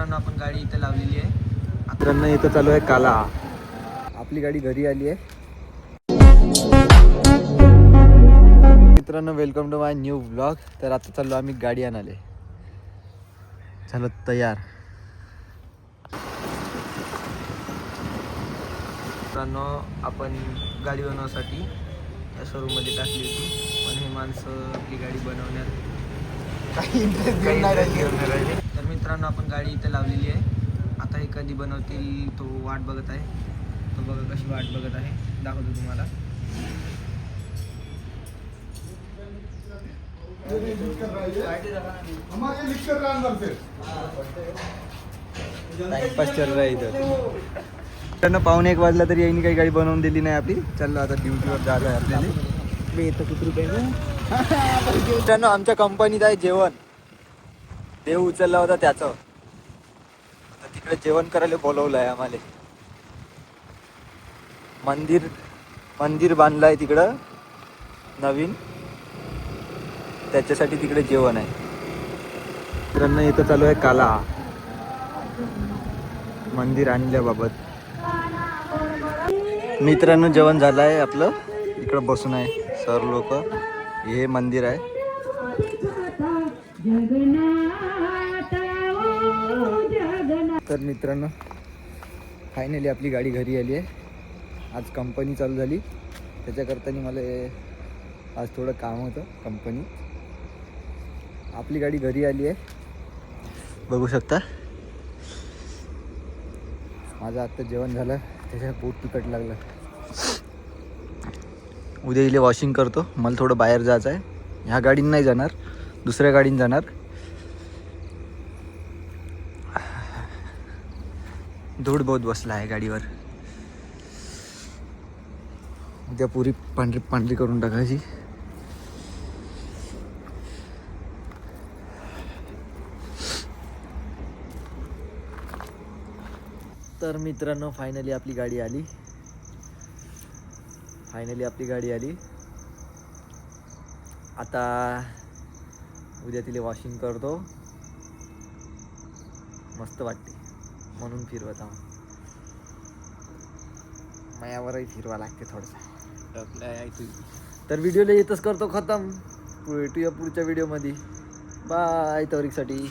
मित्रांनो आपण गाडी इथं लावलेली आहे. मित्रांनो इथं चालू आहे काला. आपली गाडी घरी आली आहे. मित्रांनो welcome to my new blog. तर आता चाललो आम्ही गाडी आणायला. झालं तयार. मित्रांनो आपण गाडी बनवण्यासाठी या शोरूममध्ये टाकली होती, पण हे माणसं आपली गाडी बनवण्यात काही इंटरेस्ट घेऊन नाही राहिले. तर मित्रांनो आपण गाडी इथं लावलेली आहे. आता हे कधी बनवतील तो वाट बघत आहे. तो बघा कशी वाट बघत आहे, दाखवतो तुम्हाला. टाइमपास चल रहा है इधर. त्यांना पावणे 1 वाजला तरी यांनी काही गाडी बनवून दिली नाही आपली. चाललो आता ड्युटीवर जायचं आहे आपल्याला. मित्रांनो आमच्या कंपनीत आहे जेवण. देव उचलला होता त्याचं, तर तिकडे जेवण करायला बोलवलं आहे आम्हाला. मंदिर बांधलं आहे तिकडं नवीन, त्याच्यासाठी तिकडे जेवण आहे. मित्रांनो इथं चालू आहे काला मंदिर आणल्याबाबत. मित्रांनो जेवण झालं आहे आपलं. इकडं बसून आहे सर लोक. हे मंदिर आहे. तर मित्रांनो फायनली आपली गाडी घरी आली आहे. आज कंपनी चालू झाली, त्याच्याकरता मला आज थोडं काम होतं कंपनी. आपली गाडी घरी आली आहे, बघू शकता. माझं आत्ता जेवण झालं, त्याच्या पोट तिखट लागलं. उद्या इले वॉशिंग करतो. मला थोडं बाहेर जायचं आहे. ह्या गाडीनं नाही जाणार, दुसऱ्या गाडीनं जाणार. धूळ बहुत बसला आहे गाडीवर. उद्या पुरी पांढरी करून टाकायची. तर मित्रांनो फायनली आपली गाडी आली. आता उद्या तिला वॉशिंग करतो. मस्त वाटते म्हणून फिरवत आहो. मायावरही फिरवा लागते थोडंसं. तर व्हिडिओला येतच करतो खतम. भेटूया पुढच्या व्हिडिओमध्ये. बाय तवरीसाठी.